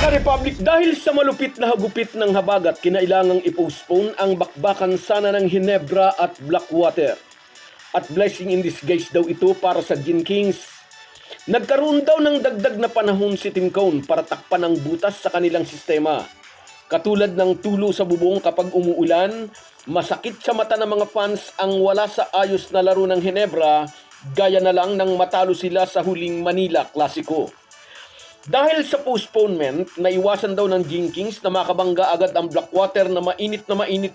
Ka-Republic, dahil sa malupit na hagupit ng habagat, kinailangang i-postpone ang bakbakan sana ng Ginebra at Blackwater. At blessing in disguise daw ito para sa Gin Kings. Nagkaroon daw ng dagdag na panahon si Tim Cone para takpan ang butas sa kanilang sistema. Katulad ng tulo sa bubong kapag umuulan, masakit sa mata ng mga fans ang wala sa ayos na laro ng Ginebra, gaya na lang nang matalo sila sa huling Manila Clasico. Dahil sa postponement, naiwasan daw ng Gin Kings na makabangga agad ang Blackwater na mainit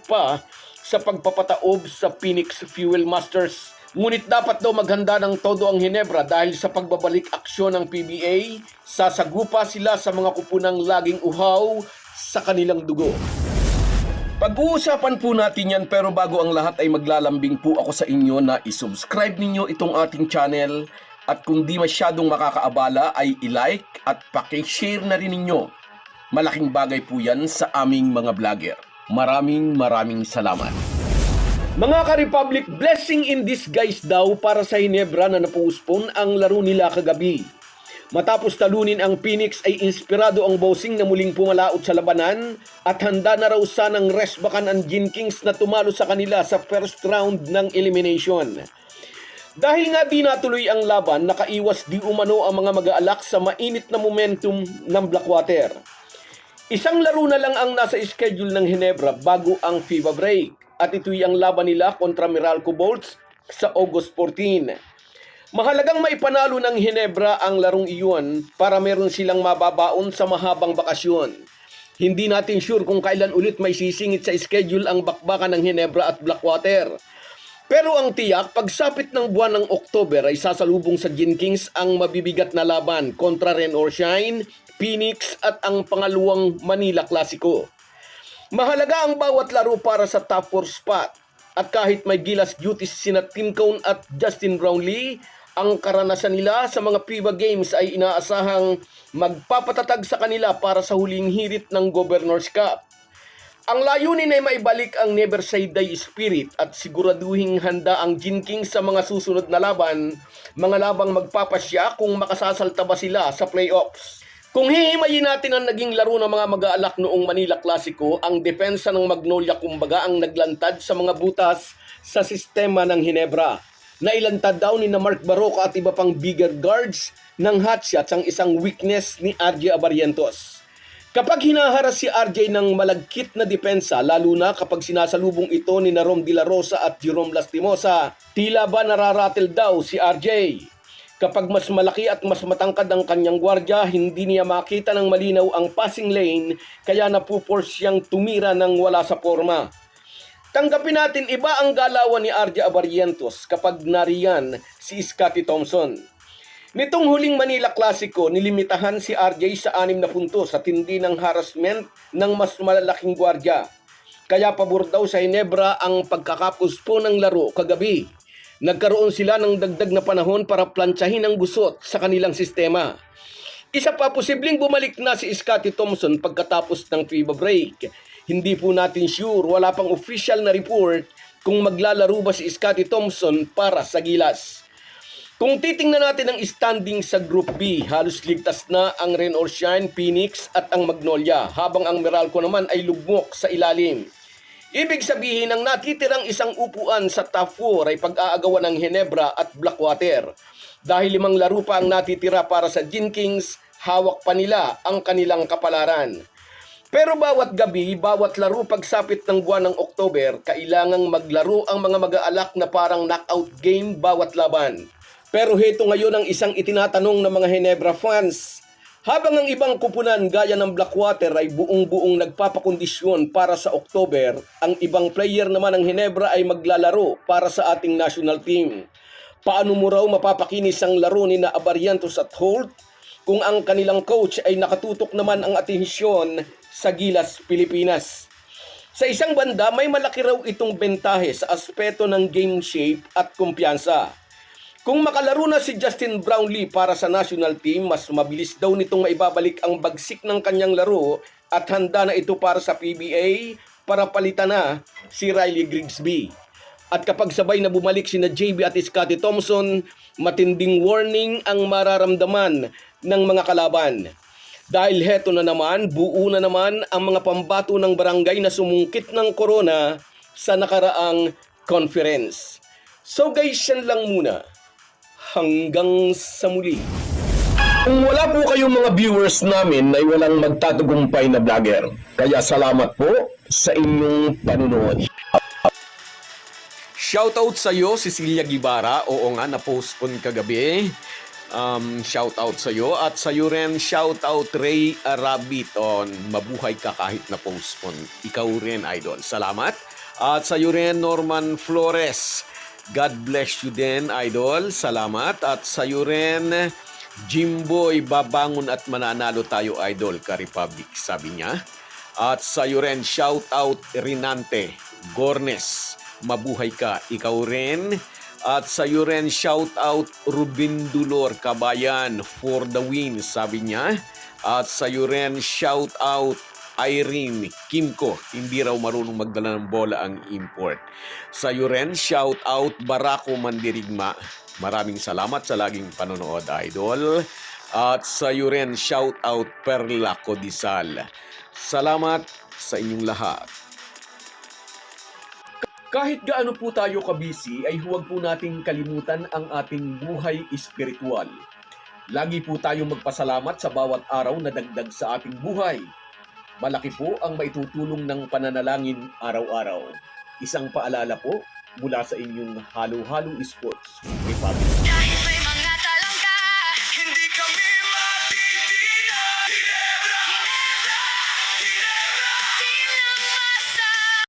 pa sa pagpapataob sa Phoenix Fuel Masters. Ngunit dapat daw maghanda ng todo ang Ginebra dahil sa pagbabalik aksyon ng PBA, sasagupa sila sa mga kupunang laging uhaw sa kanilang dugo. Pag-uusapan po natin yan, pero bago ang lahat ay maglalambing po ako sa inyo na isubscribe ninyo itong ating channel. At kung di masyadong makakaabala ay i-like at paki-share na rin ninyo. Malaking bagay po yan sa aming mga vlogger. Maraming salamat. Mga ka-Republic, blessing in disguise daw para sa Ginebra na napospone ang laro nila kagabi. Matapos talunin ang Phoenix ay inspirado ang bossing na muling pumalaot sa labanan at handa na raw sanang resbakan ang Gin Kings na tumalo sa kanila sa first round ng elimination. Dahil nga di natuloy ang laban, nakaiwas di umano ang mga mag-aalak sa mainit na momentum ng Blackwater. Isang laro na lang ang nasa schedule ng Ginebra bago ang FIBA break, at ito'y ang laban nila kontra Meralco Bolts sa August 14. Mahalagang maipanalo ng Ginebra ang larong iyon para meron silang mababaon sa mahabang bakasyon. Hindi natin sure kung kailan ulit may sisingit sa schedule ang bakbakan ng Ginebra at Blackwater. Pero ang tiyak, pagsapit ng buwan ng October ay sasalubong sa Gin Kings ang mabibigat na laban kontra Rain or Shine, Phoenix at ang pangalawang Manila Clasico. Mahalaga ang bawat laro para sa top 4 spot. At kahit may gilas duties sina Tim Cone at Justin Brownlee, ang karanasan nila sa mga FIBA Games ay inaasahang magpapatatag sa kanila para sa huling hirit ng Governor's Cup. Ang layunin ay maibalik ang Never Say Die spirit at siguraduhing handa ang Gin Kings sa mga susunod na laban, mga labang magpapasya kung makasasalta ba sila sa playoffs. Kung hihimayin natin ang naging laro ng mga mag-aalak noong Manila Clasico, ang depensa ng Magnolia kumbaga ang naglantad sa mga butas sa sistema ng Ginebra. Nailantad daw ni Mark Barroca at iba pang bigger guards ng hotshots ang isang weakness ni RJ Abarientos. Kapag hinaharas si RJ ng malagkit na depensa, lalo na kapag sinasalubong ito ni Rom De La Rosa at Jerome Lastimosa, tila ba nararatel daw si RJ. Kapag mas malaki at mas matangkad ang kanyang gwardya, hindi niya makita ng malinaw ang passing lane, kaya napuforce siyang tumira ng wala sa forma. Tanggapin natin, iba ang galawan ni RJ Abarientos kapag nariyan si Scottie Thompson. Nitong huling Manila Clasico, nilimitahan si RJ sa 6 na puntos sa tindi ng harassment ng mas malalaking gwardya. Kaya pabor daw sa Ginebra ang pagkakapuspo ng laro kagabi. Nagkaroon sila ng dagdag na panahon para plantsahin ang gusot sa kanilang sistema. Isa pa, posibleng bumalik na si Scottie Thompson pagkatapos ng FIBA break. Hindi po natin sure, wala pang official na report kung maglalaro ba si Scottie Thompson para sa Gilas. Kung titingnan natin ang standing sa Group B, halos ligtas na ang Rain or Shine, Phoenix at ang Magnolia, habang ang Meralco naman ay lugmok sa ilalim. Ibig sabihin, ang natitirang isang upuan sa top 4 ay pag-aagawan ng Ginebra at Blackwater. Dahil 5 laro pa ang natitira para sa Gin Kings, hawak pa nila ang kanilang kapalaran. Pero bawat gabi, bawat laro pagsapit ng buwan ng October, kailangang maglaro ang mga mag-aalak na parang knockout game bawat laban. Pero heto ngayon ang isang itinatanong ng mga Ginebra fans. Habang ang ibang kupunan gaya ng Blackwater ay buong-buong nagpapakondisyon para sa October, ang ibang player naman ng Ginebra ay maglalaro para sa ating national team. Paano mo raw mapapakinis ang laro ni na Abarientos at Holt kung ang kanilang coach ay nakatutok naman ang atensyon sa Gilas, Pilipinas? Sa isang banda, may malaki raw itong bentahe sa aspeto ng game shape at kumpiyansa. Kung makalaro na si Justin Brownlee para sa national team, mas mabilis daw nitong maibabalik ang bagsik ng kanyang laro at handa na ito para sa PBA para palitan na si Riley Grigsby. At kapag sabay na bumalik sina JB at Scottie Thompson, matinding warning ang mararamdaman ng mga kalaban. Dahil heto na naman, buo na naman ang mga pambato ng barangay na sumungkit ng corona sa nakaraang conference. So guys, yan lang muna. Hanggang sa muli. Kung wala po kayong mga viewers namin ay walang magtatagumpay na vlogger. Kaya salamat po sa inyong panunood. Shoutout sa iyo, Cecilia Guevara. Oo nga, na-postpone kagabi. Shoutout sa iyo. At sa iyo rin, shoutout Ray Arabiton. Mabuhay ka kahit na-postpone. Ikaw rin, idol. Salamat. At sa iyo rin, Norman Flores. God bless you din, idol. Salamat. At sa iyo rin, Jimboy, babangon at mananalo tayo, idol, ka-Republic, sabi niya. At sa iyo rin, shoutout Rinante Gornes. Mabuhay ka, ikaw rin. At sa iyo rin, shout out Rubin Dulor Kabayan for the win, sabi niya. At sa iyo rin, shout out Irene Kimko, hindi raw marunong magdala ng bola ang import. Sa iyo rin, shout out Barako Mandirigma. Maraming salamat sa laging panonood, idol. At sa iyo rin, shout out Perla Codisal. Salamat sa inyong lahat. Kahit gaano po tayo kabisi ay huwag po nating kalimutan ang ating buhay espiritual. Lagi po tayong magpasalamat sa bawat araw na dagdag sa ating buhay. Malaki po ang maitutulong ng pananalangin araw-araw. Isang paalala po mula sa inyong Halo-Halo Sports Republic.